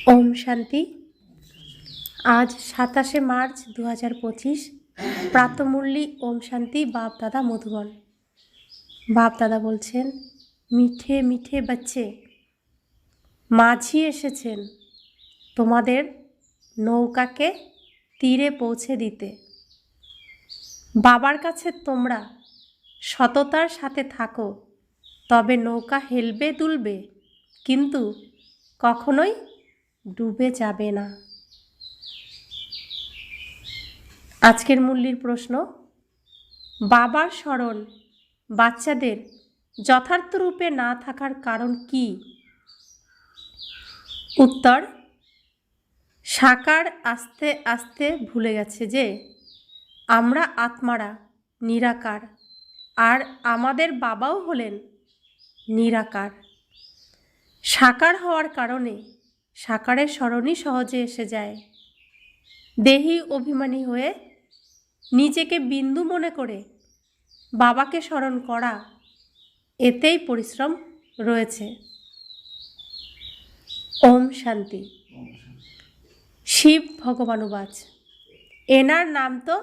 ওম শান্তি। আজ 27শে মার্চ 2025। প্রাতমূল্যী ওম শান্তি বাপ দাদা মধুবন। বাপ দাদা বলছেন, মিঠে মিঠে বাচ্চে, মাঝি এসেছেন তোমাদের নৌকাকে তীরে পৌঁছে দিতে। বাবার কাছে তোমরা সততার সাথে থাকো, তবে নৌকা হেলবে দুলবে, কিন্তু কখনোই ডুবে যাবে না। আজকের মূল্যের প্রশ্ন, বাবার স্মরণ বাচ্চাদের যথার্থ রূপে না থাকার কারণ কি? উত্তর, সাকার আস্তে আস্তে ভুলে গেছে যে আমরা আত্মারা নিরাকার, আর আমাদের বাবাও হলেন নিরাকার। সাকার হওয়ার কারণে সাকারের স্মরণই সহজে এসে যায়। দেহি অভিমানী হয়ে নিজেকে বিন্দু মনে করে বাবাকে স্মরণ করা, এতেই পরিশ্রম রয়েছে। ওম শান্তি। শিব ভগবানুবাচ, এনার নাম তো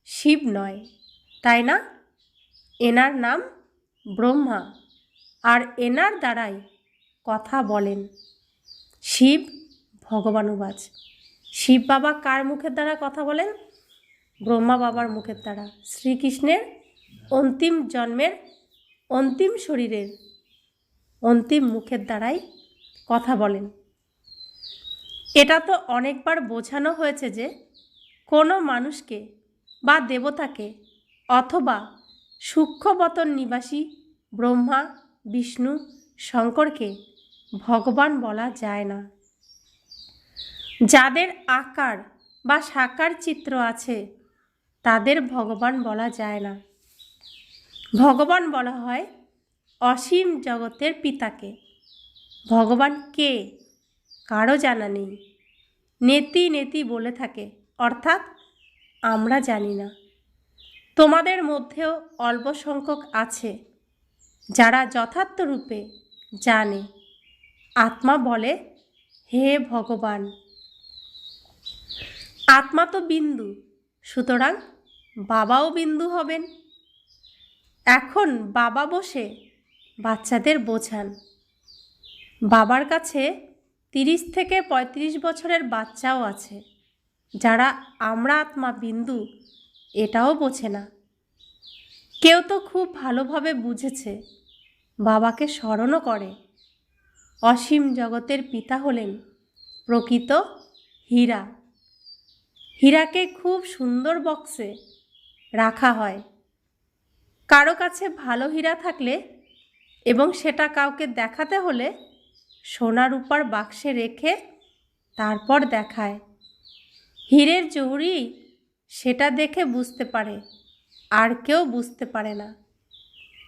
শিব নয়, তাই না? এনার নাম ব্রহ্মা, আর এনার দ্বারাই কথা বলেন। শিব ভগবানুবাচ, শিব বাবা কার মুখের দ্বারা কথা বলেন? ব্রহ্মা বাবার মুখের দ্বারা। শ্রীকৃষ্ণের অন্তিম জন্মের অন্তিম শরীরের অন্তিম মুখের দ্বারাই কথা বলেন। এটা তো অনেকবার বোঝানো হয়েছে যে কোনো মানুষকে বা দেবতাকে অথবা সূক্ষ্মবতন নিবাসী ব্রহ্মা, বিষ্ণু, শঙ্করকে ভগবান বলা যায় না। যাদের আকার বা সাকার চিত্র আছে তাদের ভগবান বলা যায় না। ভগবান বলা হয় অসীম জগতের পিতাকে। ভগবান কে কারো জানা নেই, নেতি নেতি বলে থাকে, অর্থাৎ আমরা জানি না। তোমাদের মধ্যেও অল্প সংখ্যক আছে যারা যথার্থ রূপে জানে। আত্মা বলে, হে ভগবান। আত্মা তো বিন্দু, সুতরাং বাবাও বিন্দু হবেন। এখন বাবা বসে বাচ্চাদের বোঝান। বাবার কাছে 30 থেকে 35 বছরের বাচ্চাও আছে যারা আমরা আত্মা বিন্দু এটাও বোঝে না। কেউ তো খুব ভালোভাবে বুঝেছে, বাবাকে স্মরণও করে। অসীম জগতের পিতা হলেন প্রকৃত হীরা। হীরাকে খুব সুন্দর বক্সে রাখা হয়। কারো কাছে ভালো হীরা থাকলে এবং সেটা কাউকে দেখাতে হলে সোনা রূপার বাক্সে রেখে তারপর দেখায়। হীরের জহুরি সেটা দেখে বুঝতে পারে, আর কেউ বুঝতে পারে না।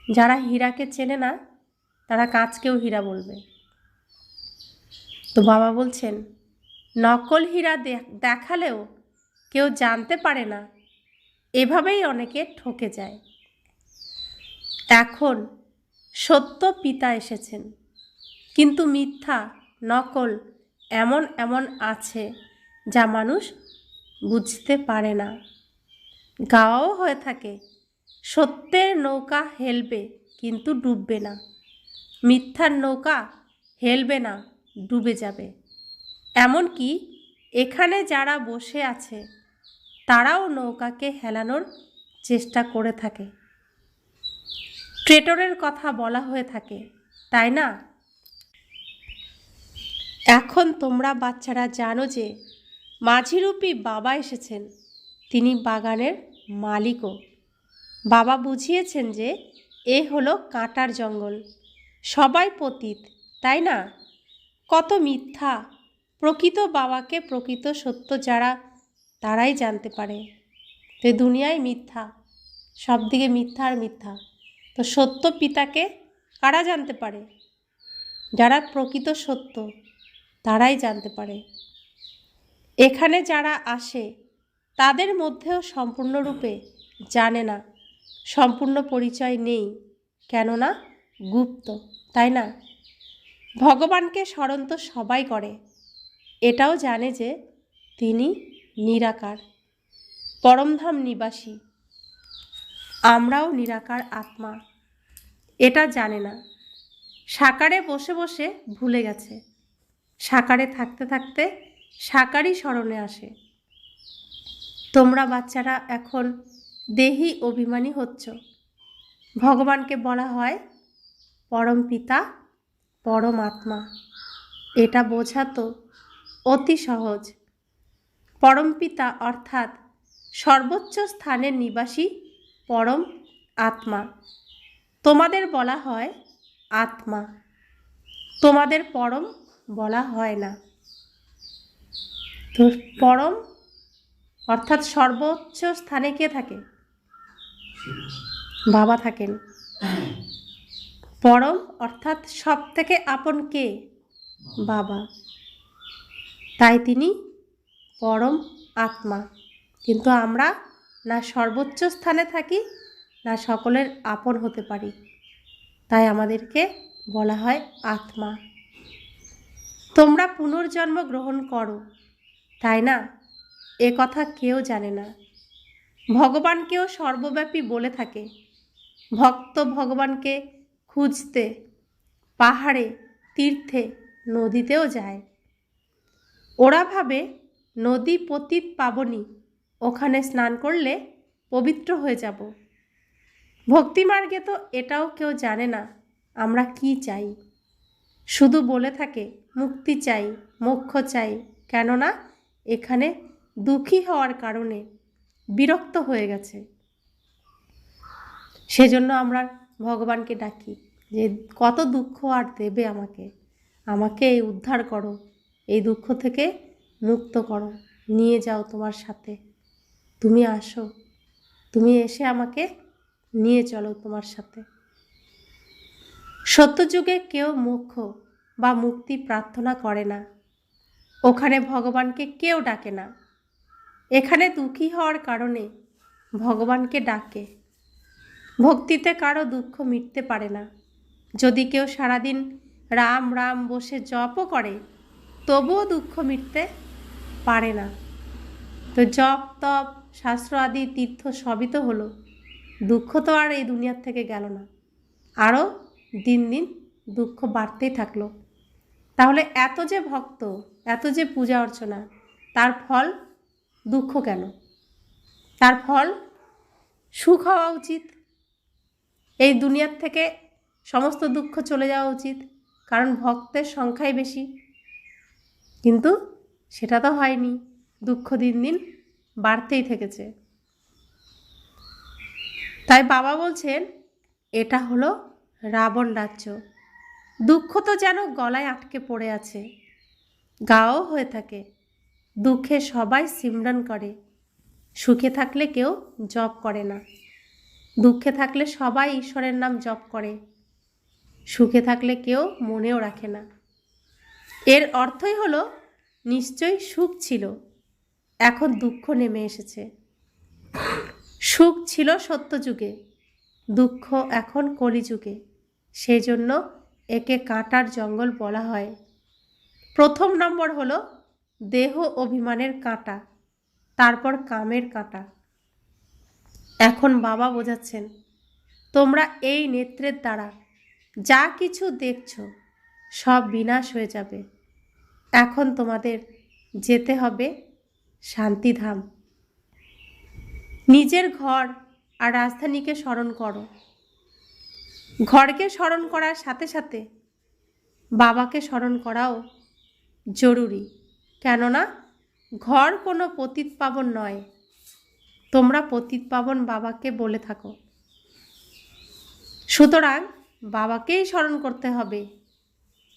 যারা হীরাকে চেনে না তারা কাঁচকেও হীরা বলবে। তো বাবা বলছেন, নকল হীরা দেখালেও কেউ জানতে পারে না, এভাবেই অনেকে ঠকে যায়। এখন সত্য পিতা এসেছেন, কিন্তু মিথ্যা, নকল এমন এমন আছে যা মানুষ বুঝতে পারে না। গাওয়াও হয়ে থাকে, সত্যের নৌকা হেলবে কিন্তু ডুববে না, মিথ্যার নৌকা হেলবে না, ডুবে যাবে। এমনকি এখানে যারা বসে আছে তারাও নৌকাকে হেলানোর চেষ্টা করে থাকে। ট্রেটরের কথা বলা হয়ে থাকে, তাই না? এখন তোমরা বাচ্চারা জানো যে মাঝিরূপী বাবা এসেছেন, তিনি বাগানের মালিকও। বাবা বুঝিয়েছেন যে এ হলো কাঁটার জঙ্গল, সবাই পতিত, তাই না? কত মিথ্যা। প্রকৃত বাবাকে, প্রকৃত সত্য যারা, তারাই জানতে পারে। তো দুনিয়ায় মিথ্যা, সব দিকে মিথ্যা আর মিথ্যা। তো সত্য পিতাকে কারা জানতে পারে? যারা প্রকৃত সত্য তারাই জানতে পারে। এখানে যারা আসে তাদের মধ্যেও সম্পূর্ণরূপে জানে না, সম্পূর্ণ পরিচয় নেই, কেননা গুপ্ত, তাই না? ভগবানকে স্মরণ তো সবাই করে, এটাও জানে যে তিনি নিরাকার, পরমধাম নিবাসী। আমরাও নিরাকার আত্মা, এটা জানে না। সাকারে বসে বসে ভুলে গেছে, সাকারে থাকতে থাকতে সাকারই স্মরণে আসে। তোমরা বাচ্চারা এখন দেহি অভিমানী হচ্ছ। ভগবানকে বলা হয় পরম পিতা, পরমাত্মা। এটা বোঝা তো অতি সহজ। পরম পিতা অর্থাৎ সর্বোচ্চ স্থানের নিবাসী পরম আত্মা। তোমাদের বলা হয় আত্মা, তোমাদের পরম বলা হয় না। তো পরম অর্থাৎ সর্বোচ্চ স্থানে কে থাকে? বাবা থাকেন। পরম অর্থাৎ সব থেকে আপন কে? বাবা। তাই তিনি পরম আত্মা। কিন্তু আমরা না সর্বোচ্চ স্থানে থাকি, না সকলের আপন হতে পারি। তাই আমাদেরকে বলা হয় আত্মা। তোমরা পুনর্জন্ম গ্রহণ করো, তাই না? এ কথা কেউ জানে না। ভগবানকেও সর্বব্যাপী বলে থাকে। ভক্ত ভগবানকে খুঁজতে পাহাড়ে, তীর্থে, নদীতেও যায়। ওরা ভাবে নদী পতিত পাবনী, ওখানে স্নান করলে পবিত্র হয়ে যাব। ভক্তিমার্গে তো এটাও কেউ জানে না আমরা কি চাই। শুধু বলে থাকে মুক্তি চাই, মোক্ষ চাই, কেননা এখানে দুঃখী হওয়ার কারণে বিরক্ত হয়ে গেছে। সেজন্য আমরা ভগবানকে ডাকি যে কত দুঃখ আর দেবে আমাকে, আমাকে এই উদ্ধার করো, এই দুঃখ থেকে মুক্ত করো, নিয়ে যাও তোমার সাথে, তুমি আসো, তুমি এসে আমাকে নিয়ে চলো তোমার সাথে। সত্যযুগে কেউ মোক্ষ বা মুক্তি প্রার্থনা করে না, ওখানে ভগবানকে কেউ ডাকে না। এখানে দুঃখী হওয়ার কারণে ভগবানকে ডাকে। ভক্তিতে কারো দুঃখ মিটতে পারে না। যদি কেউ সারাদিন রাম রাম বসে জপও করে, তবুও দুঃখ মিটতে পারে না। তো জপ তপ শাস্ত্র আদি তীর্থ সবই তো হলো, দুঃখ তো আর এই দুনিয়ার থেকে গেল না, আরও দিন দিন দুঃখ বাড়তেই থাকলো। তাহলে এত যে ভক্ত, এত যে পূজা অর্চনা, তার ফল দুঃখ কেন? তার ফল সুখ হওয়া উচিত। এই দুনিয়ার থেকে সমস্ত দুঃখ চলে যাওয়া উচিত, কারণ ভক্তের সংখ্যাই বেশি। কিন্তু সেটা তো হয়নি, দুঃখ দিন দিন বাড়তেই থেকেছে। তাই বাবা বলছেন এটা হলো রাবণ রাজ্য। দুঃখ তো যেন গলায় আটকে পড়ে আছে, গাও হয়ে থাকে। দুঃখে সবাই সিমরন করে, সুখে থাকলে কেউ জপ করে না। দুঃখে থাকলে সবাই ঈশ্বরের নাম জপ করে, সুখে থাকলে কেউ মনেও রাখে না। এর অর্থই হলো নিশ্চয়ই সুখ ছিল, এখন দুঃখ নেমে এসেছে। সুখ ছিল সত্যযুগে, দুঃখ এখন কলিযুগে। সেই জন্য একে কাঁটার জঙ্গল বলা হয়। প্রথম নম্বর হলো দেহ অভিমানের কাঁটা, তারপর কামের কাঁটা। এখন বাবা বোঝাচ্ছেন তোমরা এই নেত্রের দ্বারা যা কিছু দেখছো সব বিনাশ হয়ে যাবে। এখন তোমাদের যেতে হবে শান্তিধাম। নিজের ঘর আর রাজধানীকে স্মরণ করো। ঘরকে স্মরণ করার সাথে সাথে বাবাকে স্মরণ করাও জরুরি, কেননা ঘর কোনো পতিত পাবন নয়। তোমরা পতিত পাবন বাবাকে বলে থাকো, সুতরাং বাবাকেই স্মরণ করতে হবে।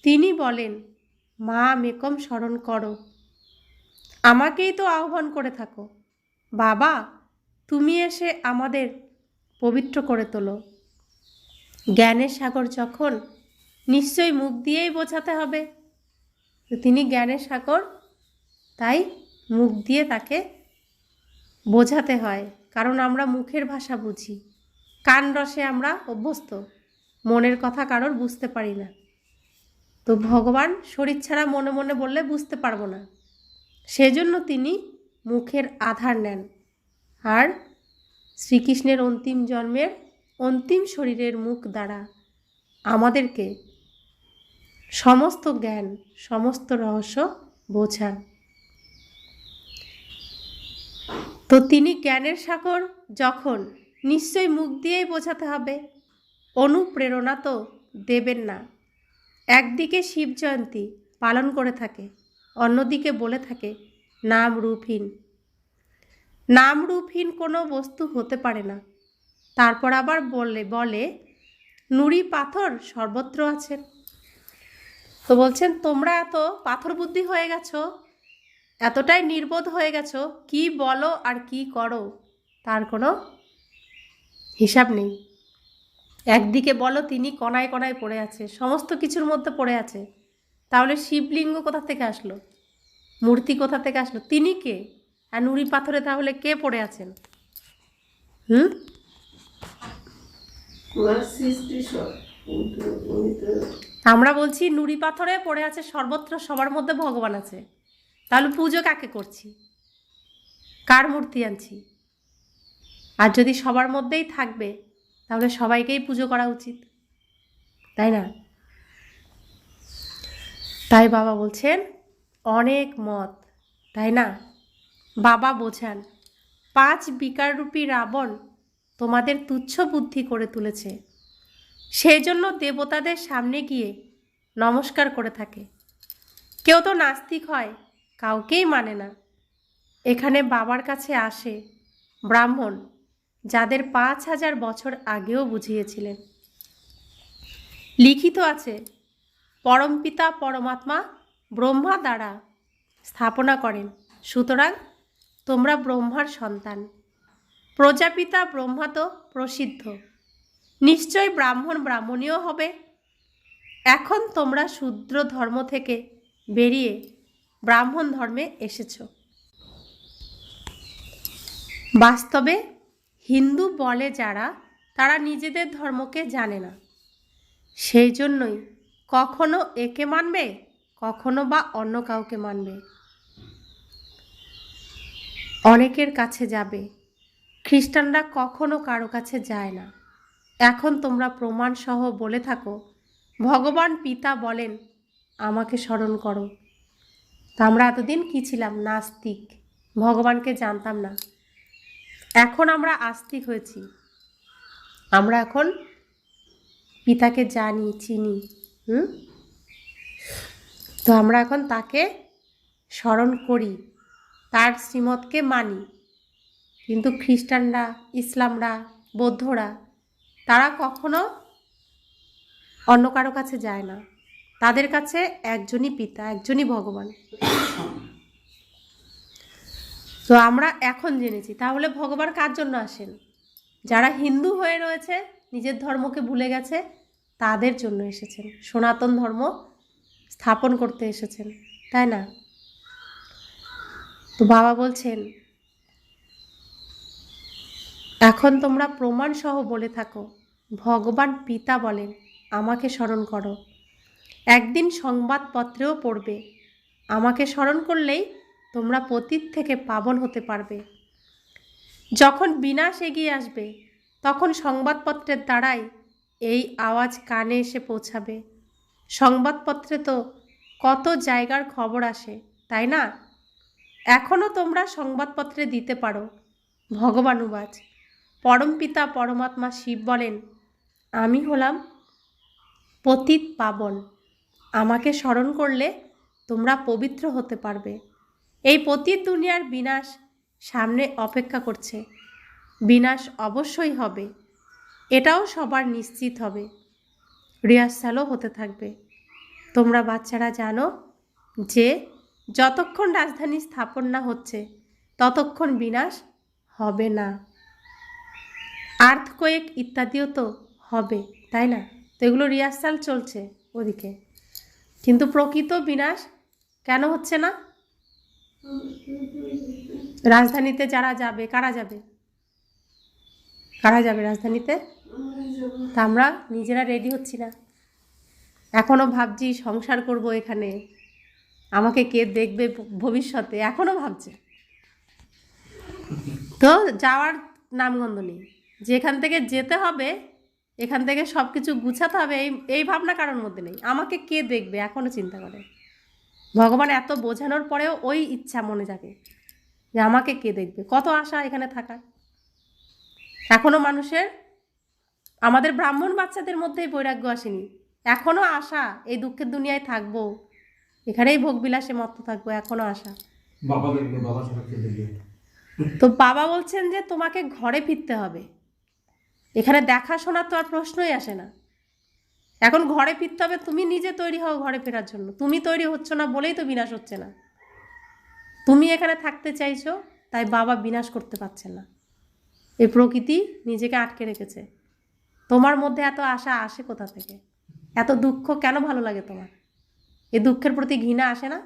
তিনি বলেন মা মেকম স্মরণ করো, আমাকেই তো আহ্বান করে থাকো। বাবা তুমি এসে আমাদের পবিত্র করে তোলো। জ্ঞানের সাগর যখন, নিশ্চয়ই মুখ দিয়েই বোঝাতে হবে। তিনি জ্ঞানের সাগর, তাই মুখ দিয়ে তাকে বোঝাতে হয়, কারণ আমরা মুখের ভাষা বুঝি, কান রসে আমরা অভ্যস্ত, মনের কথা কারোর বুঝতে পারি না। তো ভগবান শরীর ছাড়া মনে মনে বললে বুঝতে পারবো না, সেজন্য তিনি মুখের আধার নেন আর শ্রীকৃষ্ণের অন্তিম জন্মের অন্তিম শরীরের মুখ দ্বারা আমাদেরকে সমস্ত জ্ঞান সমস্ত রহস্য বোঝান। তো তিনি জ্ঞানের সাগর যখন, নিশ্চয়ই মুখ দিয়েই বোঝাতে হবে, অনুপ্রেরণা তো দেবেন না। একদিকে শিব জয়ন্তী পালন করে থাকে, অন্যদিকে বলে থাকে নাম রূপহীন। নাম রূপহীন কোনো বস্তু হতে পারে না। তারপর আবার বলে নুড়ি পাথর সর্বত্র আছে। তো বলছেন তোমরা এত পাথর বুদ্ধি হয়ে গেছো, এতটাই নির্বোধ হয়ে গেছো, কি বলো আর কি করো তার কোনো হিসাব নেই। একদিকে বলো তিনি কণায় কণায় পড়ে আছে, সমস্ত কিছুর মধ্যে পড়ে আছে, তাহলে শিবলিঙ্গ কোথা থেকে আসলো, মূর্তি কোথা থেকে আসলো, তিনি কে? আর নুড়ি পাথরে তাহলে কে পড়ে আছেন? আমরা বলছি নুড়ি পাথরে পড়ে আছে সর্বত্র, সবার মধ্যে ভগবান আছে, তাহলে পুজো কাকে করছি, কার মূর্তি আনছি? আর যদি সবার মধ্যেই থাকবে তাহলে সবাইকেই পুজো করা উচিত, তাই না? তাই বাবা বলছেন অনেক মত, তাই না? বাবা বোঝান 5 বিকাররূপী রাবণ তোমাদের তুচ্ছ বুদ্ধি করে তুলেছে, সেই জন্য দেবতাদের সামনে গিয়ে নমস্কার করে থাকে। কেউ তো নাস্তিক হয়, কাউকেই মানে না। এখানে বাবার কাছে আসে ব্রাহ্মণ, যাদের 5000 বছর আগেও বুঝিয়েছিলেন। লিখিত আছে পরমপিতা পরমাত্মা ব্রহ্মা দ্বারা স্থাপনা করেন, সুতরাং তোমরা ব্রহ্মার সন্তান। প্রজাপিতা ব্রহ্মা তো প্রসিদ্ধ, নিশ্চয় ব্রাহ্মণ ব্রাহ্মণীয় হবে। এখন তোমরা শূদ্র ধর্ম থেকে বেরিয়ে ব্রাহ্মণ ধর্মে এসেছ। বাস্তবে হিন্দু বলে যারা, তারা নিজেদের ধর্মকে জানে না, সেই জন্যই কখনো একে মানবে, কখনো বা অন্য কাউকে মানবে, অনেকের কাছে যাবে। খ্রিস্টানরা কখনো কারো কাছে যায় না। এখন তোমরা প্রমাণ সহ বলে থাকো ভগবান পিতা বলেন আমাকে স্মরণ করো। তা আমরা এতদিন কি ছিলাম? নাস্তিক, ভগবানকে জানতাম না। এখন আমরা আস্তিক হয়েছি, আমরা এখন পিতাকে জানি, চিনি। তো আমরা এখন তাকে স্মরণ করি, তার শ্রীমতকে মানি। কিন্তু খ্রিস্টানরা, ইসলামরা, বৌদ্ধরা তারা কখনো অন্য কারো কাছে যায় না, তাদের কাছে একজনই পিতা, একজনই ভগবান। তো আমরা এখন জেনেছি তাহলে ভগবান কার জন্য আসেন? যারা হিন্দু হয়ে রয়েছে, নিজের ধর্মকে ভুলে গেছে, তাদের জন্য এসেছেন, সনাতন ধর্ম স্থাপন করতে এসেছেন, তাই না? তো বাবা বলছেন এখন তোমরা প্রমাণ সহ বলে থাকো ভগবান পিতা বলেন আমাকে স্মরণ করো। একদিন সংবাদপত্রেও পড়বে আমাকে স্মরণ করলেই তোমরা পতিত থেকে পাবন হতে পারবে। যখন বিনাশ এগিয়ে আসবে তখন সংবাদপত্রের দ্বারাই এই আওয়াজ কানে এসে পৌঁছাবে। সংবাদপত্রে তো কত জায়গার খবর আসে, তাই না? এখনও তোমরা সংবাদপত্রে দিতে পারো ভগবানুবাচ পরমপিতা পরমাত্মা শিব বলেন আমি হলাম পতিত পাবন, আমাকে স্মরণ করলে তোমরা পবিত্র হতে পারবে। এই পতিত দুনিয়ার বিনাশ সামনে অপেক্ষা করছে, বিনাশ অবশ্যই হবে, এটাও সবার নিশ্চিত হবে, রিহার্সালও হতে থাকবে। তোমরা বাচ্চারা জানো যে যতক্ষণ রাজধানী স্থাপন না হচ্ছে ততক্ষণ বিনাশ হবে না। আর্থকোয়েক ইত্যাদিও তো হবে, তাই না? তো এগুলো রিহার্সাল চলছে ওদিকে, কিন্তু প্রকৃত বিনাশ কেন হচ্ছে না? রাজধানীতে যারা যাবে, কারা যাবে? কারা যাবে রাজধানীতে? তা আমরা নিজেরা রেডি হচ্ছি না, এখনও ভাবছি সংসার করব এখানে, আমাকে কে দেখবে ভবিষ্যতে, এখনও ভাবছে। তো যাওয়ার নামগন্ধ নেই। যেখান থেকে যেতে হবে, এখান থেকে সব কিছু গুছাতে হবে, এই ভাবনা কারোর মধ্যে নেই। আমাকে কে দেখবে এখনও চিন্তা করে। ভগবান এত বোঝানোর পরেও ওই ইচ্ছা মনে জাগে যে আমাকে কে দেখবে। কত আশা এখানে থাকার। এখনও মানুষের, আমাদের ব্রাহ্মণ বাচ্চাদের মধ্যেই বৈরাগ্য আসেনি। এখনও আশা এই দুঃখের দুনিয়ায় থাকবো, এখানেই ভোগবিলাসে মত্ত থাকবো, এখনও আশা। তো বাবা বলছেন যে তোমাকে ঘরে ফিরতে হবে। এখানে দেখাশোনা তো আর প্রশ্নই আসে না। এখন ঘরে ফিরতে হবে, তুমি নিজে তৈরি হও ঘরে ফেরার জন্য। তুমি তৈরি হচ্ছ না বলেই তো বিনাশ হচ্ছে না। তুমি এখানে থাকতে চাইছো, তাই বাবা বিনাশ করতে পারছেন না। এই প্রকৃতি নিজেকে আটকে রেখেছে। তোমার মধ্যে এত আশা আসে কোথা থেকে? এত দুঃখ কেন ভালো লাগে তোমার? এই দুঃখের প্রতি ঘৃণা আসে না?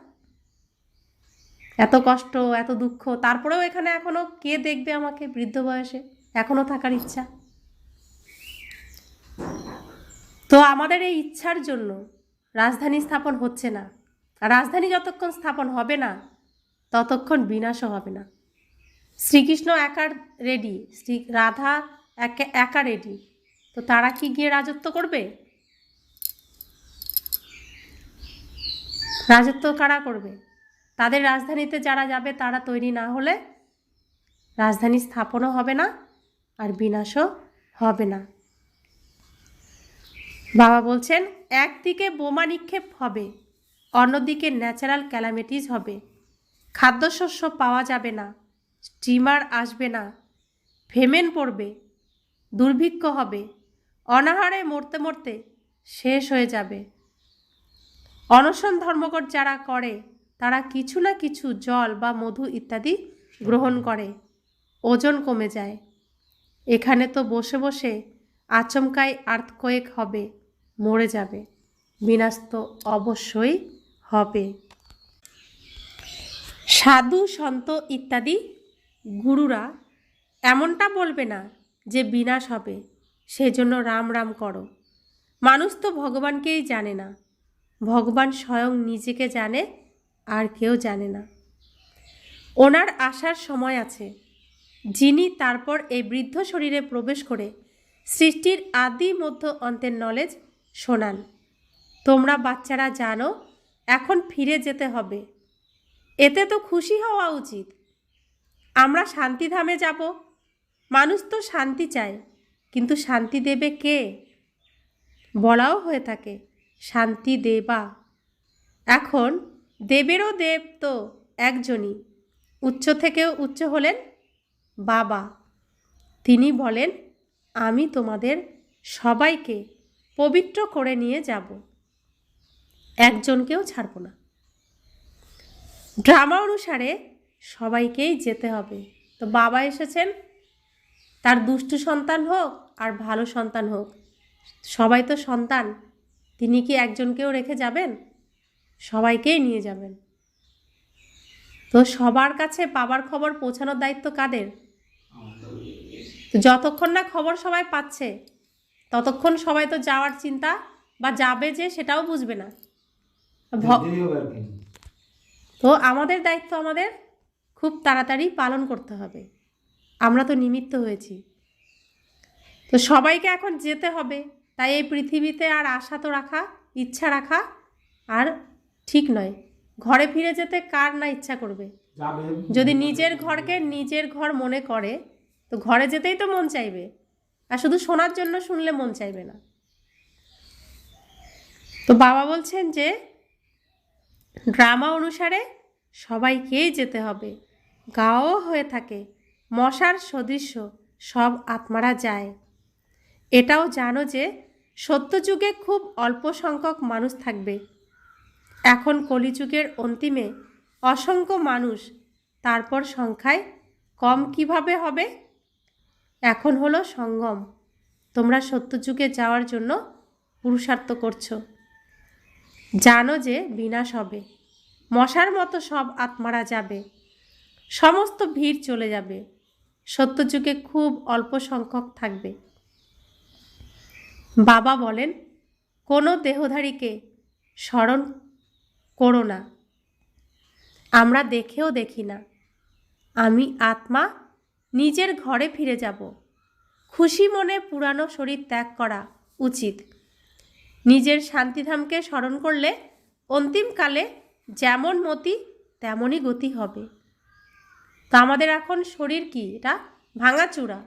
এত কষ্ট, এত দুঃখ, তারপরেও এখানে এখনো কে দেখবে আমাকে বৃদ্ধ বয়সে? এখনো থাকার ইচ্ছা। তো আমাদের এই ইচ্ছার জন্য রাজধানী স্থাপন হচ্ছে না। আর রাজধানী যতক্ষণ স্থাপন হবে না, ততক্ষণ বিনাশও হবে না। শ্রীকৃষ্ণ একা রেডি, রাধা একা রেডি, তো তারা কি গিয়ে রাজত্ব করবে? রাজত্ব কারা করবে? তাদের রাজধানীতে যারা যাবে তারা তৈরি না হলে রাজধানী স্থাপনও হবে না, আর বিনাশও হবে না। বাবা বলছেন একদিকে বোমা নিক্ষেপ হবে, অন্যদিকে ন্যাচারাল ক্যালামিটিস হবে। খাদ্যশস্য পাওয়া যাবে না, স্টিমার আসবে না, ফেমেন পড়বে, দুর্ভিক্ষ হবে, অনাহারে মরতে মরতে শেষ হয়ে যাবে। অনশন ধর্মঘট যারা করে তারা কিছু না কিছু জল বা মধু ইত্যাদি গ্রহণ করে, ওজন কমে যায়। এখানে তো বসে বসে আচমকাই আর্থকোয়েক হবে, মরে যাবে, বিনাশ তো অবশ্যই হবে। সাধু সন্ত ইত্যাদি গুরুরা এমনটা বলবে না যে বিনাশ হবে, সেজন্য রাম রাম করো। মানুষ তো ভগবানকেই জানে না, ভগবান স্বয়ং নিজেকে জানে, আর কেউ জানে না। ওনার আসার সময় আছে, যিনি তারপর এই বৃদ্ধ শরীরে প্রবেশ করে সৃষ্টির আদি মধ্য অন্তের নলেজ শোনান। তোমরা বাচ্চারা জানো এখন ফিরে যেতে হবে, এতে তো খুশি হওয়া উচিত। আমরা শান্তিধামে যাব। মানুষ তো শান্তি চায়, কিন্তু শান্তি দেবে কে? বলাও হয়ে থাকে শান্তি দেবা। এখন দেবেরও দেব তো একজনই, উচ্চ থেকেও উচ্চ হলেন বাবা। তিনি বলেন আমি তোমাদের সবাইকে পবিত্র করে নিয়ে যাব, একজনকেও ছাড়ব না। ড্রামা অনুসারে সবাইকেই যেতে হবে। তো বাবা এসেছেন, তার দুষ্টু সন্তান হোক আর ভালো সন্তান হোক, সবাই তো সন্তান। তিনি কি একজনকেও রেখে যাবেন? সবাইকেই নিয়ে যাবেন। তো সবার কাছে বাবার খবর পৌঁছানোর দায়িত্ব কাদের? তো যতক্ষণ না খবর সবাই পাচ্ছে, ততক্ষণ সবাই তো যাওয়ার চিন্তা বা যাবে যে সেটাও বুঝবে না। তো আমাদের দায়িত্ব আমাদের খুব তাড়াতাড়ি পালন করতে হবে। আমরা তো নিমিত্ত হয়েছি, তো সবাইকে এখন যেতে হবে। তাই এই পৃথিবীতে আর আশা তো রাখা, ইচ্ছা রাখা আর ঠিক নয়। ঘরে ফিরে যেতে কার না ইচ্ছা করবে? যদি নিজের ঘরকে নিজের ঘর মনে করে, তো ঘরে যেতেই তো মন চাইবে। আর শুধু শোনার জন্য শুনলে মন চাইবে না। তো বাবা বলছেন যে ড্রামা অনুসারে সবাইকেই যেতে হবে। গাও হয়ে থাকে, মশার সদৃশ্য সব আত্মারা যায়। এটাও জানো যে সত্যযুগে খুব অল্প সংখ্যক মানুষ থাকবে। এখন কলিযুগের অন্তিমে অসংখ্য মানুষ, তারপর সংখ্যায় কম কিভাবে হবে? এখন হলো সঙ্গম। তোমরা সত্যযুগে যাওয়ার জন্য পুরুষার্থ করছো। জানো যে বিনাশ হবে, মশার মতো সব আত্মারা যাবে, সমস্ত ভিড় চলে যাবে। সত্যযুগে খুব অল্প সংখ্যক থাকবে। বাবা বলেন কোনো দেহধারীকে স্মরণ করো না, আমরা দেখেও দেখি না। আমি আত্মা নিজের ঘরে ফিরে যাব। খুশি মনে পুরানো শরীর ত্যাগ করা উচিত। নিজের শান্তিধামকে স্মরণ করলে অন্তিমকালে যেমন মতি তেমনই গতি হবে। তো আমাদের এখন শরীর কি, এটা ভাঙাচুরা,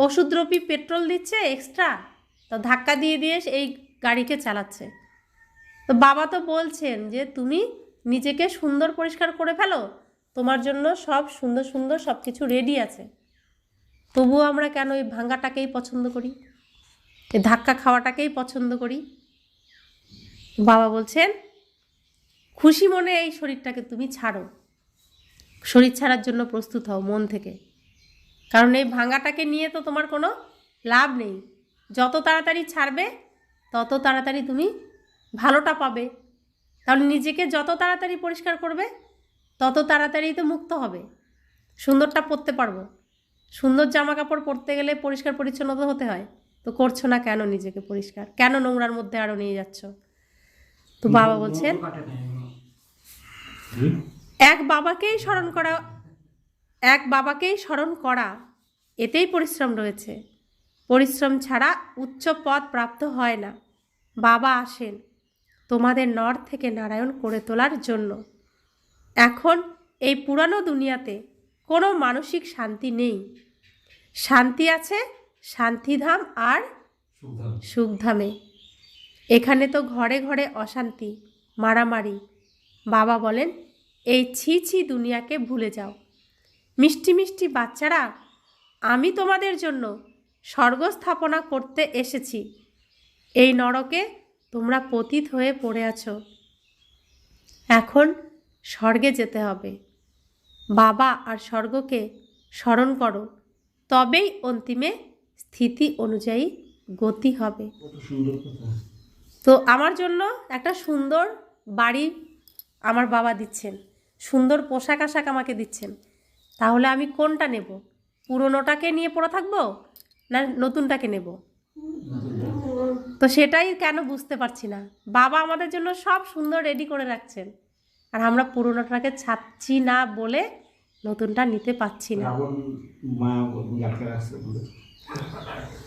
ওষুধরূপী পেট্রোল দিচ্ছে এক্সট্রা, তো ধাক্কা দিয়ে দিয়ে এই গাড়িকে চালাচ্ছে। তো বাবা তো বলছেন যে তুমি নিজেকে সুন্দর পরিষ্কার করে ফেলো, তোমার জন্য সব সুন্দর সুন্দর সব কিছু রেডি আছে। তবুও আমরা কেন এই ভাঙাটাকেই পছন্দ করি, এই ধাক্কা খাওয়াটাকেই পছন্দ করি? বাবা বলছেন খুশি মনে এই শরীরটাকে তুমি ছাড়ো, শরীর ছাড়ার জন্য প্রস্তুত হও মন থেকে। কারণ এই ভাঙাটাকে নিয়ে তো তোমার কোনো লাভ নেই। যত তাড়াতাড়ি ছাড়বে তত তাড়াতাড়ি তুমি ভালোটা পাবে। তাহলে নিজেকে যত তাড়াতাড়ি পরিষ্কার করবে তত তাড়াতাড়ি তো মুক্ত হবে, সুন্দরটা পরতে পারবো। সুন্দর জামা কাপড় পরতে গেলে পরিষ্কার পরিচ্ছন্নতা হতে হয়, তো করছো না কেন নিজেকে পরিষ্কার? কেন নোংরার মধ্যে আরও নিয়ে যাচ্ছ? তো বাবা বলছেন এক বাবাকেই স্মরণ করা, এতেই পরিশ্রম রয়েছে। পরিশ্রম ছাড়া উচ্চ পদ প্রাপ্ত হয় না। বাবা আসেন তোমাদের নর থেকে নারায়ণ করে তোলার জন্য। এখন এই পুরানো দুনিয়াতে কোনো মানসিক শান্তি নেই। শান্তি আছে শান্তিধাম আর সুখধামে। এখানে তো ঘরে ঘরে অশান্তি, মারামারি। বাবা বলেন এই ছি ছি দুনিয়াকে ভুলে যাও। মিষ্টি মিষ্টি বাচ্চারা, আমি তোমাদের জন্য স্বর্গ স্থাপনা করতে এসেছি। এই নরকে তোমরা পতিত হয়ে পড়ে আছো, এখন স্বর্গে যেতে হবে। বাবা আর স্বর্গকে স্মরণ করো, তবেই অন্তিমে স্থিতি অনুযায়ী গতি হবে। তো আমার জন্য একটা সুন্দর বাড়ি আমার বাবা দিচ্ছেন, সুন্দর পোশাক আশাক আমাকে দিচ্ছেন। তাহলে আমি কোনটা নেব? পুরনোটাকে নিয়ে পড়ে থাকবো না নতুনটাকে নেব? তো সেটাই কেন বুঝতে পারছি না। বাবা আমাদের জন্য সব সুন্দর রেডি করে রাখছেন, আর আমরা পুরনোটাকে ছাড়ছি না বলে নতুনটা নিতে পারছি না।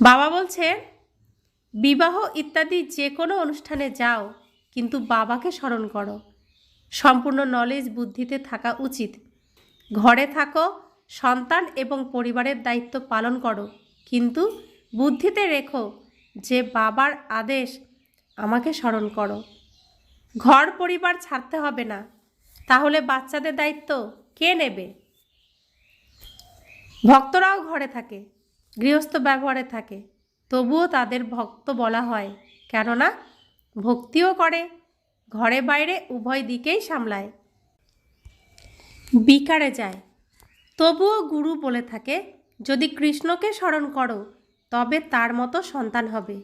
বাবা বলছে বিবাহ ইত্যাদি যে কোনো অনুষ্ঠানে যাও, কিন্তু বাবাকে স্মরণ করো। সম্পূর্ণ নলেজ বুদ্ধিতে থাকা উচিত। ঘরে থাকো, সন্তান এবং পরিবারের দায়িত্ব পালন করো, কিন্তু বুদ্ধিতে রেখো যে বাবার আদেশ আমাকে স্মরণ করো। ঘর পরিবার ছাড়তে হবে না, তাহলে বাচ্চাদের দায়িত্ব কে নেবে? ভক্তরাও ঘরে থাকে, গৃহস্থ ব্যবহারে থাকে, তবুও তাদের ভক্ত বলা হয়, কেননা ভক্তিও করে, ঘরে বাইরে উভয় দিকেই সামলায়। বিকারে যায়, তবুও গুরু বলে থাকে, যদি কৃষ্ণকে স্মরণ করো তবে তার মতো সন্তান হবে।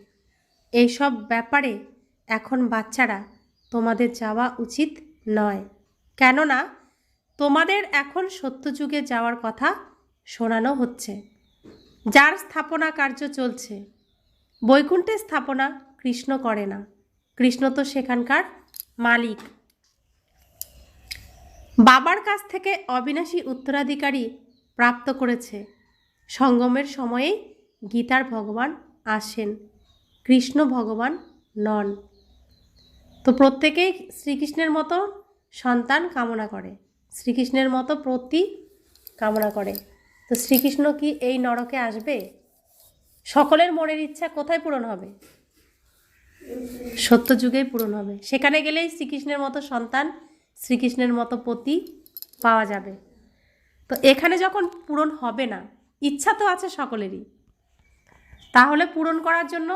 এইসব ব্যাপারে এখন বাচ্চারা তোমাদের যাওয়া উচিত নয়, কেননা তোমাদের এখন সত্যযুগে যাওয়ার কথা শোনানো হচ্ছে, যার স্থাপনা কার্য চলছে। বৈকুণ্ঠে স্থাপনা কৃষ্ণ করে না, কৃষ্ণ তো সেখানকার মালিক। বাবার কাছ থেকে অবিনাশী উত্তরাধিকারী প্রাপ্ত করেছে। সঙ্গমের সময়েই গীতার ভগবান আসেন, কৃষ্ণ ভগবান নন। তো প্রত্যেকেই শ্রীকৃষ্ণের মতো সন্তান কামনা করে, শ্রীকৃষ্ণের মতো প্রতি কামনা করে। তো শ্রীকৃষ্ণ কি এই নরকে আসবে? সকলের মনের ইচ্ছা কোথায় পূরণ হবে? সত্যযুগেই পূরণ হবে। সেখানে গেলেই শ্রীকৃষ্ণের মতো সন্তান, শ্রীকৃষ্ণের মতো পতি পাওয়া যাবে। তো এখানে যখন পূরণ হবে না, ইচ্ছা তো আছে সকলেরই, তাহলে পূরণ করার জন্য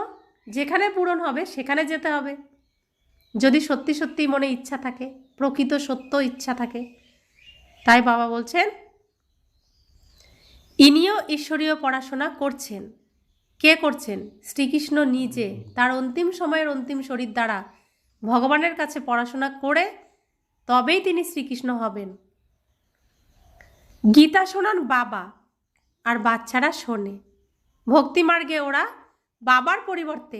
যেখানে পূরণ হবে সেখানে যেতে হবে। যদি সত্যি সত্যি মনে ইচ্ছা থাকে, প্রকৃত সত্য ইচ্ছা থাকে। তাই বাবা বলছেন ইনিও ঈশ্বরীয় পড়াশোনা করছেন। কে করছেন? শ্রীকৃষ্ণ নিজে তার অন্তিম সময়ের অন্তিম শরীর দ্বারা ভগবানের কাছে পড়াশোনা করে তবেই তিনি শ্রীকৃষ্ণ হবেন। গীতা শোনান বাবা, আর বাচ্চারা শোনে। ভক্তিমার্গে ওরা বাবার পরিবর্তে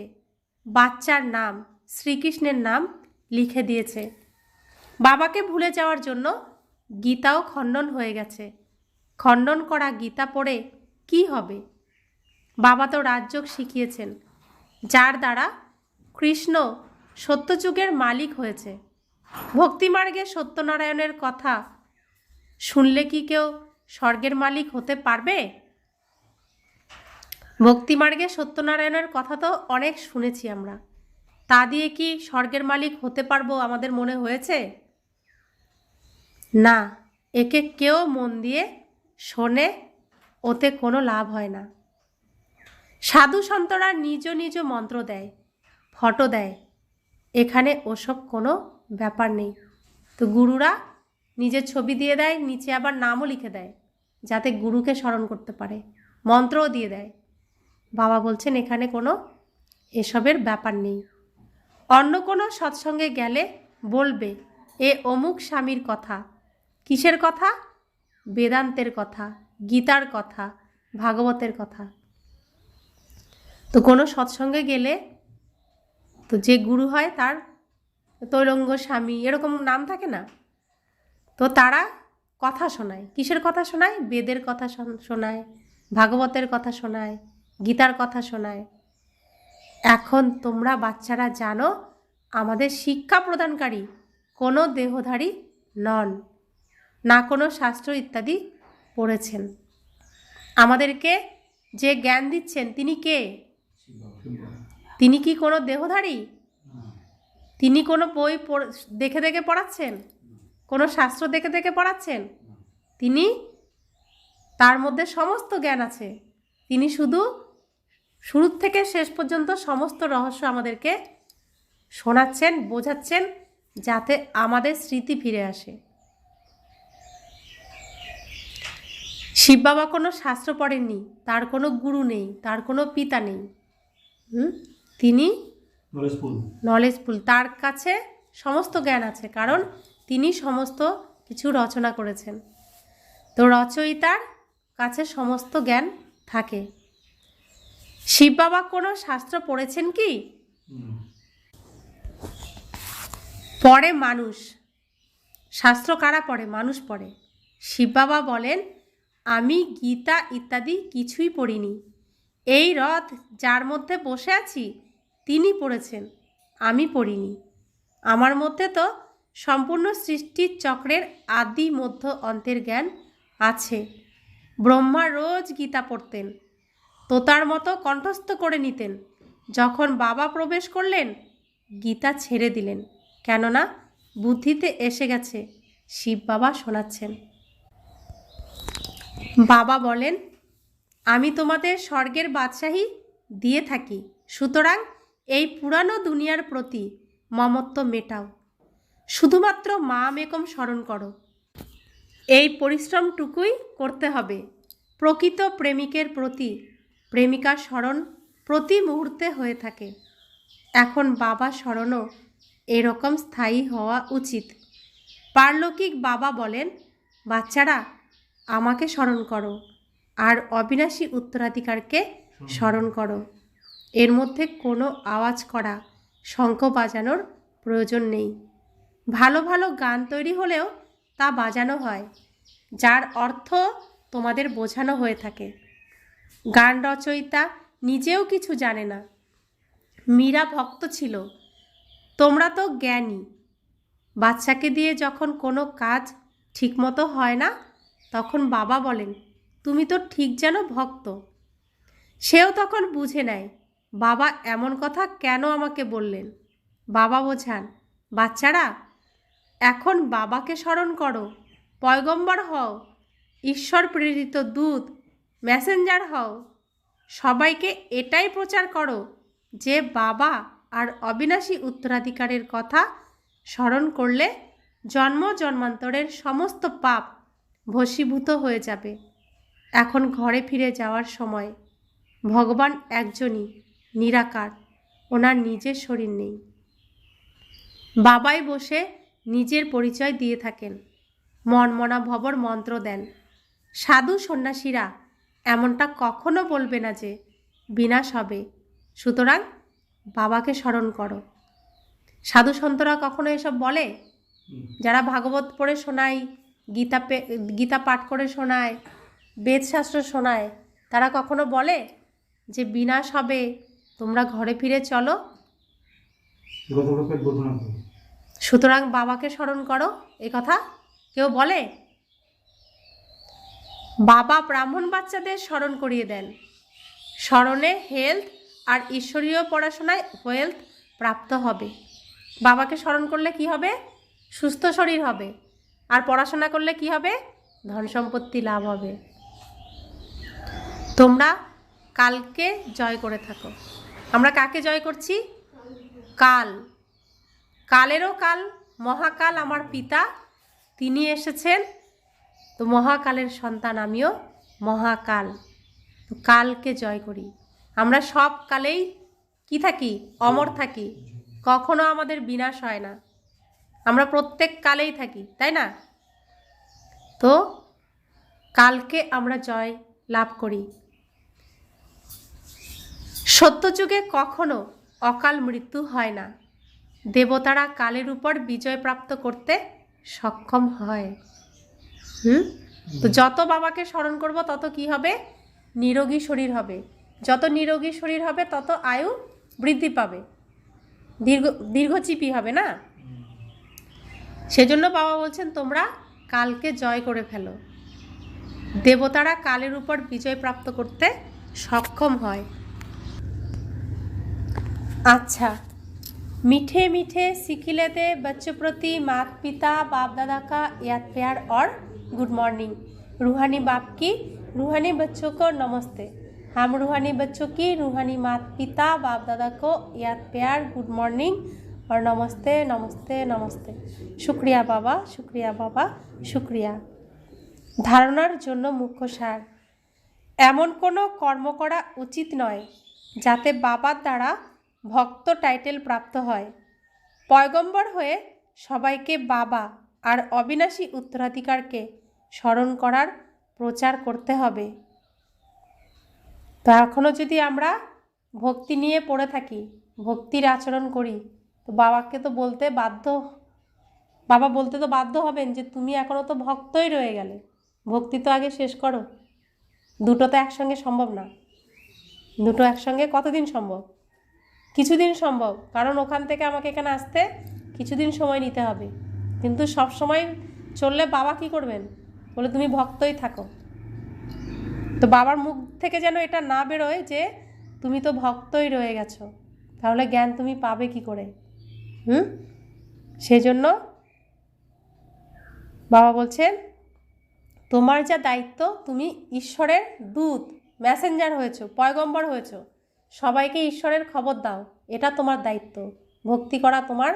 বাচ্চার নাম, শ্রীকৃষ্ণের নাম লিখে দিয়েছে। বাবাকে ভুলে যাওয়ার জন্য গীতাও খণ্ডন হয়ে গেছে। খণ্ডন করা গীতা পড়ে কি হবে? বাবা তো রাজযোগ শিখিয়েছেন, যার দ্বারা কৃষ্ণ সত্যযুগের মালিক হয়েছে। ভক্তিমার্গে সত্যনারায়ণের কথা শুনলে কি কেউ স্বর্গের মালিক হতে পারবে? ভক্তিমার্গে সত্যনারায়ণের কথা তো অনেক শুনেছি আমরা, তা দিয়ে কি স্বর্গের মালিক হতে পারবো আমাদের মনে হয়েছে? না, একে কেউ মন দিয়ে শোনে, ওতে কোনো লাভ হয় না। সাধু সন্তরা নিজ নিজ মন্ত্র দেয়, ফটো দেয়, এখানে ওসব কোনো ব্যাপার নেই। তো গুরুরা নিজের ছবি দিয়ে দেয়, নিচে আবার নামও লিখে দেয় যাতে গুরুকে স্মরণ করতে পারে, মন্ত্রও দিয়ে দেয়। বাবা বলছেন এখানে কোনো এসবের ব্যাপার নেই। অন্য কোনো সৎসঙ্গে গেলে বলবে এ অমুক স্বামীর কথা। কিসের কথা? বেদান্তের কথা, গীতার কথা, ভাগবতের কথা। তো কোনো সৎসঙ্গে গেলে তো যে গুরু হয় তার তৈলঙ্গ স্বামী এরকম নাম থাকে না, তো তারা কথা শোনায়। কিসের কথা শোনায়? বেদের কথা শোনায়, ভাগবতের কথা শোনায়, গীতার কথা শোনায়। এখন তোমরা বাচ্চারা জানো আমাদের শিক্ষা প্রদানকারী কোনো দেহধারী নন, না কোনো শাস্ত্র ইত্যাদি পড়েছেন। আমাদেরকে যে জ্ঞান দিচ্ছেন তিনি কে? তিনি কি কোনো দেহধারী? তিনি কোনো বই দেখে দেখে পড়াচ্ছেন? কোনো শাস্ত্র দেখে দেখে পড়াচ্ছেন? তিনি, তার মধ্যে সমস্ত জ্ঞান আছে। তিনি শুধু শুরু থেকে শেষ পর্যন্ত সমস্ত রহস্য আমাদেরকে শোনাচ্ছেন, বোঝাচ্ছেন, যাতে আমাদের স্মৃতি ফিরে আসে। শিব বাবা কোনো শাস্ত্র পড়েননি, তার কোনো গুরু নেই, তার কোনো পিতা নেই। তিনি নলেজফুল, তার কাছে সমস্ত জ্ঞান আছে, কারণ তিনি সমস্ত কিছু রচনা করেছেন। তো রচয়িতার কাছে সমস্ত জ্ঞান থাকে। শিব বাবা কোনো শাস্ত্র পড়েছেন কি? পড়ে মানুষ। শাস্ত্র কারা পড়ে? মানুষ পড়ে। শিব বাবা বলেন আমি গীতা ইত্যাদি কিছুই পড়িনি। এই রথ যার মধ্যে বসে আছি তিনি পড়েছেন, আমি পড়িনি। আমার মধ্যে তো সম্পূর্ণ সৃষ্টির চক্রের আদি মধ্য অন্তের জ্ঞান আছে। ব্রহ্মা রোজ গীতা পড়তেন, তোতার মতো কণ্ঠস্থ করে নিতেন। যখন বাবা প্রবেশ করলেন গীতা ছেড়ে দিলেন, কেননা বুদ্ধিতে এসে গেছে শিব বাবা শোনাচ্ছেন। বাবা বলেন আমি তোমাদের স্বর্গের বাদশাহী দিয়ে থাকি, সুতরাং এই পুরানো দুনিয়ার প্রতি মমত্ব মেটাও, শুধুমাত্র মাম একম স্মরণ করো। এই পরিশ্রমটুকুই করতে হবে। প্রকৃত প্রেমিকের প্রতি প্রেমিকার স্মরণ প্রতি মুহূর্তে হয়ে থাকে। এখন বাবা স্মরণও এরকম স্থায়ী হওয়া উচিত। পারলৌকিক বাবা বলেন বাচ্চারা আমাকে স্মরণ করো আর অবিনাশী উত্তরাধিকারকে স্মরণ করো। এর মধ্যে কোনো আওয়াজ করা, শঙ্খ বাজানোর প্রয়োজন নেই। ভালো ভালো গান তৈরি হলেও তা বাজানো হয়, যার অর্থ তোমাদের বোঝানো হয়ে থাকে। গান রচয়িতা নিজেও কিছু জানে না। মীরা ভক্ত ছিল, তোমরা তো জ্ঞানী। বাচ্চাকে দিয়ে যখন কোনো কাজ ঠিকমতো হয় না তখন বাবা বলেন তুমি তো ঠিক যেন ভক্ত। সেও তখন বুঝে নেয় বাবা এমন কথা কেন আমাকে বললেন। বাবা বোঝান বাচ্চারা এখন বাবাকে স্মরণ করো, পয়গম্বর হও, ঈশ্বর প্রেরিত দূত, মেসেঞ্জার হও। সবাইকে এটাই প্রচার করো যে বাবা আর অবিনাশী উত্তরাধিকারের কথা স্মরণ করলে জন্ম জন্মান্তরের সমস্ত পাপ ভস্মীভূত হয়ে যাবে। এখন ঘরে ফিরে যাওয়ার সময়। ভগবান একজনই, নিরাকার, ওনার নিজের শরীর নেই। বাবাই বসে নিজের পরিচয় দিয়ে থাকেন, মনমনা ভবর মন্ত্র দেন। সাধু সন্ন্যাসীরা এমনটা কখনো বলবে না যে বিনাশ হবে, সুতরাং বাবাকে স্মরণ করো। সাধু সন্তরা কখনো এসব বলে? যারা ভাগবত পড়ে শোনায়, গীতা পাঠ করে শোনায়, বেদশাস্ত্র শোনায়, তারা কখনো বলে যে বিনাশ হবে, তোমরা ঘরে ফিরে চলো? সুতরাং বাবাকে স্মরণ করো, এ কথা কেউ বলে? বাবা ব্রাহ্মণ বাচ্চাদের স্মরণ করিয়ে দেন। স্মরণে হেলথ আর ঈশ্বরীয় পড়াশোনায় ওয়েলথ প্রাপ্ত হবে। বাবাকে স্মরণ করলে কি হবে? সুস্থ শরীর হবে। আর পড়াশোনা করলে কি হবে? ধন সম্পত্তি লাভ হবে। তোমরা কালকে জয় করে থাকো। আমরা কাকে জয় করছি? কাল। কালেরও কাল, মহাকাল আমার পিতা, তিনি এসেছেন। তো মহাকালের সন্তান আমিও, মহাকাল। তো কালকে জয় করি। আমরা সব কালেই কি থাকি? অমর থাকি। কখনো আমাদের বিনাশ হয় না। আমরা প্রত্যেক কালেই থাকি, তাই না? তো কালকে আমরা জয় লাভ করি। সত্যযুগে কখনো অকাল মৃত্যু হয় না। দেবতারা কালের উপর বিজয় প্রাপ্ত করতে সক্ষম হয়। তো যত বাবাকে স্মরণ করব তত কি হবে? নিরোগী শরীর হবে। যত নিরোগী শরীর হবে তত আয়ু বৃদ্ধি পাবে, দীর্ঘজীবী হবে না? সেজন্য বাবা বলছেন তোমরা কালকে জয় করে ফেলো। দেবতারা কালের উপর বিজয় প্রাপ্ত করতে সক্ষম হয়। अच्छा, मीठे मीठे सिखिले दे बच्चों प्रति माता पिता बाप दादा का याद प्यार और गुड मॉर्निंग। रूहानी बाप की रूहानी बच्चों को नमस्ते। हम रूहानी बच्चों की रूहानी माता पिता बाप दादा को याद प्यार गुड मॉर्निंग और नमस्ते नमस्ते नमस्ते। शुक्रिया बाबा, शुक्रिया बाबा, शुक्रिया। धारणार जोन्नो मुख्य सार, एमन कोनो कर्म करा उचित नय जाते बाबार द्वारा भक्त टाइटेल प्राप्त है। पयगम्बर हुए सबाइके बाबा और अविनाशी उत्तराधिकार के स्मरण करार प्रचार करते हबे। तो एखोनो यदि आमरा भक्ति निये पड़े थाकी, भक्तिर आचरण करी, तो बाबाके तो बोलते बाध्य, बाबा बोलते तो बाध्य हबेन जे तुमी एखोनो तो भक्तई रये गेले, भक्ति तो आगे शेष करो। दुटो तो एकसंगे सम्भव ना। दुटो एकसंगे कतदिन सम्भव? কিছুদিন সম্ভব, কারণ ওখান থেকে আমাকে এখানে আসতে কিছুদিন সময় নিতে হবে। কিন্তু সব সময় চললে বাবা কি করবেন? বলে তুমি ভক্তই থাকো। তো বাবার মুখ থেকে যেন এটা না বেরোয় যে তুমি তো ভক্তই রয়ে গেছো, তাহলে জ্ঞান তুমি পাবে কি করে? সেজন্য বাবা বলছেন তোমার যা দায়িত্ব, তুমি ঈশ্বরের দূত, মেসেঞ্জার হয়েছো, পয়গম্বর হয়েছো, সবাইকে ঈশ্বরের খবর দাও, এটা তোমার দায়িত্ব। ভক্তি করা তোমার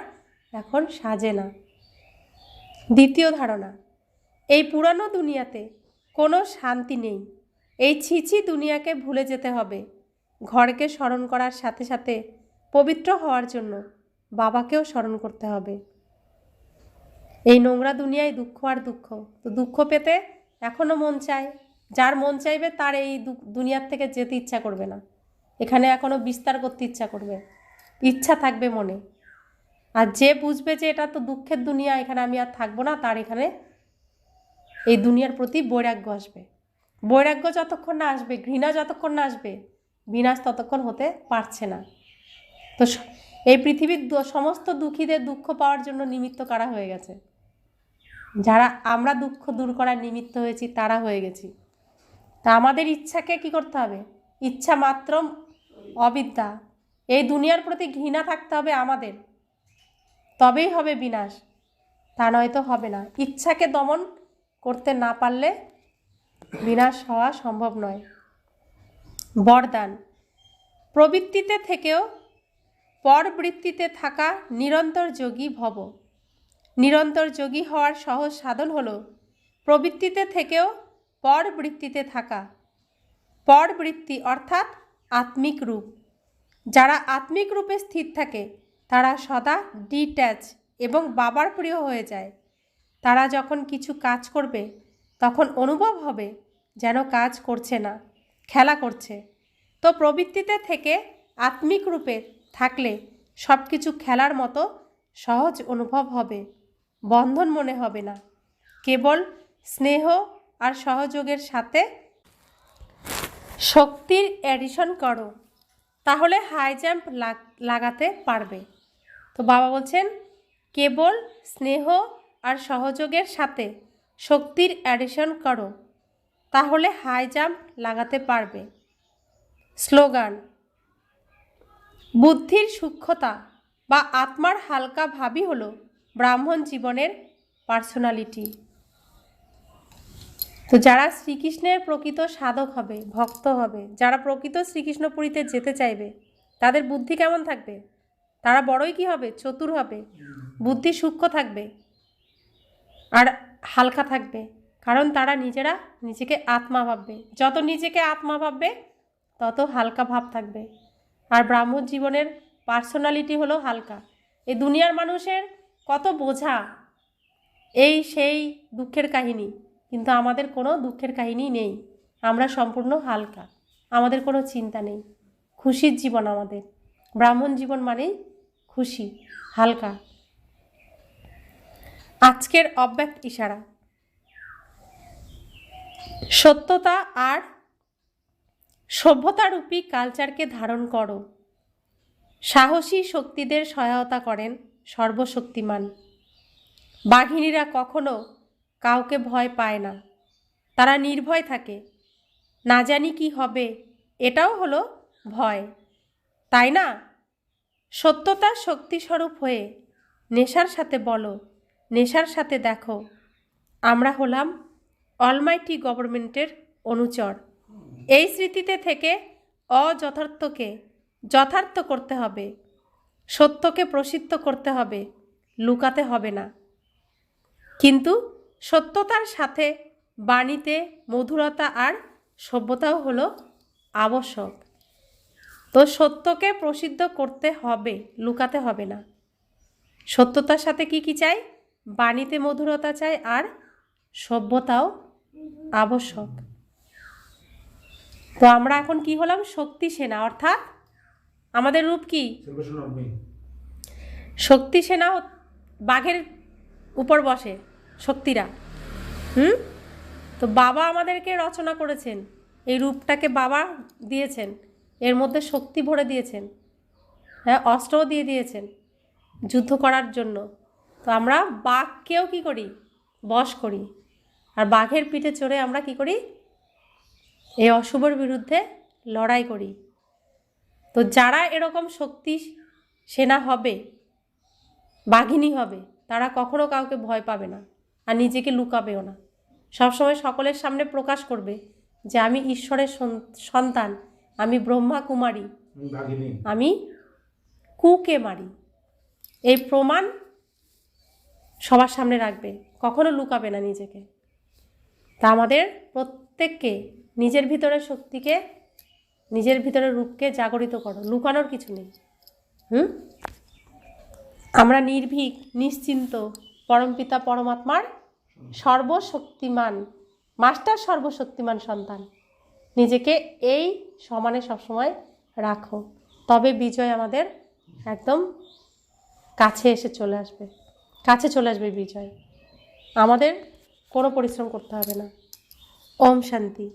এখন সাজে না। দ্বিতীয় ধারণা, এই পুরানো দুনিয়াতে কোনো শান্তি নেই। এই ছিছি দুনিয়াকে ভুলে যেতে হবে। ঘরকে স্মরণ করার সাথে সাথে পবিত্র হওয়ার জন্য বাবাকেও স্মরণ করতে হবে। এই নোংরা দুনিয়ায় দুঃখ আর দুঃখ, তো দুঃখ পেতে এখনও মন চায়। যার মন চাইবে তার এই দুনিয়ার থেকে যেতে ইচ্ছা করবে না, এখানে এখনও বিস্তার করতে ইচ্ছা করবে, ইচ্ছা থাকবে মনে। আর যে বুঝবে যে এটা তো দুঃখের দুনিয়া, এখানে আমি আর থাকবো না, তার এখানে এই দুনিয়ার প্রতি বৈরাগ্য আসবে। বৈরাগ্য যতক্ষণ না আসবে, ঘৃণা যতক্ষণ না আসবে, বিনাশ ততক্ষণ হতে পারছে না। তো এই পৃথিবীর সমস্ত দুঃখীদের দুঃখ পাওয়ার জন্য নিমিত্ত কারা হয়ে গেছে? যারা আমরা দুঃখ দূর করার নিমিত্ত হয়েছি তারা হয়ে গেছি। তা আমাদের ইচ্ছাকে কি করতে হবে? ইচ্ছা মাত্র অবিদ্যা, এই দুনিয়ার প্রতি ঘৃণা থাকতে হবে আমাদের, তবেই হবে বিনাশ, তা নয়তো হবে না। ইচ্ছাকে দমন করতে না পারলে বিনাশ হওয়া সম্ভব নয়। বরদান, প্রবৃত্তিতে থেকেও পরবৃত্তিতে থাকা নিরন্তর যোগী ভব। নিরন্তর যোগী হওয়ার সহজ সাধন হলো প্রবৃত্তিতে থেকেও পরবৃত্তিতে থাকা। পরবৃত্তি অর্থাৎ আত্মিক রূপ। যারা আত্মিক রূপে স্থির থাকে তারা সদা ডিট্যাচ এবং বাবার প্রিয় হয়ে যায়। তারা যখন কিছু কাজ করবে তখন অনুভব হবে যেন কাজ করছে না, খেলা করছে। তো প্রবৃত্তিতে থেকে আত্মিক রূপে থাকলে সব কিছু খেলার মতো সহজ অনুভব হবে, বন্ধন মনে হবে না। কেবল স্নেহ আর সহযোগের সাথে শক্তির অ্যাডিশন করো, তাহলে হাই জাম্প লাগাতে পারবে। তো বাবা বলছেন কেবল স্নেহ আর সহযোগের সাথে শক্তির অ্যাডিশন করো, তাহলে হাই জাম্প লাগাতে পারবে। স্লোগান: বুদ্ধির সূক্ষ্মতা বা আত্মার হালকা ভাবই হলো ব্রাহ্মণ জীবনের পার্সোনালিটি। তো যারা শ্রীকৃষ্ণের প্রকৃত সাধক হবে, ভক্ত হবে, যারা প্রকৃত শ্রীকৃষ্ণপুরীতে যেতে চাইবে, তাদের বুদ্ধি কেমন থাকবে? তারা বড়ই কি হবে? চতুর হবে, বুদ্ধি সূক্ষ্ম থাকবে আর হালকা থাকবে। কারণ তারা নিজেরা নিজেকে আত্মা ভাববে। যত নিজেকে আত্মা ভাববে তত হালকা ভাব থাকবে। আর ব্রাহ্মণ জীবনের পার্সোনালিটি হলো হালকা। এই দুনিয়ার মানুষের কত বোঝা, এই সেই দুঃখের কাহিনী, কিন্তু আমাদের কোনো দুঃখের কাহিনী নেই। আমরা সম্পূর্ণ হালকা, আমাদের কোনো চিন্তা নেই, খুশির জীবন আমাদের। ব্রাহ্মণ জীবন মানেই খুশি, হালকা। আজকের অব্যক্ত ইশারা: সত্যতা আর সভ্যতারূপী কালচারকে ধারণ করো। সাহসী শক্তিদের সহায়তা করেন সর্বশক্তিমান। বাঘিনীরা কখনো কাউকে ভয় পায় না, তারা নির্ভয় থাকে। না জানি কি হবে, এটাও হলো ভয়, তাই না? সত্যতার শক্তিস্বরূপ হয়ে নেশার সাথে বলো, নেশার সাথে দেখো, আমরা হলাম অলমাইটি গভর্নমেন্টের অনুচর। এই স্মৃতিতে থেকে অযথার্থকে যথার্থ করতে হবে, সত্যকে প্রসিদ্ধ করতে হবে, লুকাতে হবে না। কিন্তু সত্যতার সাথে বাণীতে মধুরতা আর সভ্যতাও হলো আবশ্যক। তো সত্যকে প্রসিদ্ধ করতে হবে, লুকাতে হবে না। সত্যতার সাথে কি কি চাই? বাণীতে মধুরতা চাই আর সভ্যতাও আবশ্যক। তো আমরা এখন কি হলাম? শক্তি সেনা। অর্থাৎ আমাদের রূপ কি? শক্তি সেনা বাঘের উপর বসে শক্তিরা। তো বাবা আমাদেরকে রচনা করেছেন, এই রূপটাকে বাবা দিয়েছেন, এর মধ্যে শক্তি ভরে দিয়েছেন, হ্যাঁ, অস্ত্রও দিয়ে দিয়েছেন যুদ্ধ করার জন্য। তো আমরা বাঘকেও কি করি? বশ করি। আর বাঘের পিঠে চড়ে আমরা কি করি? এই অশুভর বিরুদ্ধে লড়াই করি। তো যারা এরকম শক্তি সেনা হবে, বাঘিনী হবে, তারা কখনো কাউকে ভয় পাবে না আর নিজেকে লুকাবেও না। সবসময় সকলের সামনে প্রকাশ করবে যে আমি ঈশ্বরের সন্তান, আমি ব্রহ্মা কুমারী, আমি কুকে মারি। এই প্রমাণ সবার সামনে রাখবে, কখনো লুকাবে না নিজেকে। তা আমাদের প্রত্যেককে নিজের ভিতরের শক্তিকে, নিজের ভিতরের রূপকে জাগরিত করো, লুকানোর কিছু নেই। আমরা নির্ভীক, নিশ্চিন্ত পরমপিতা পরমাত্মার সর্বশক্তিমান মাস্টার, সর্বশক্তিমান সন্তান। নিজেকে এই সমানে সবসময় রাখো, তবে বিজয় আমাদের একদম কাছে এসে চলে আসবে, কাছে চলে আসবে বিজয়। আমাদের কোনো পরিশ্রম করতে হবে না। ওম শান্তি।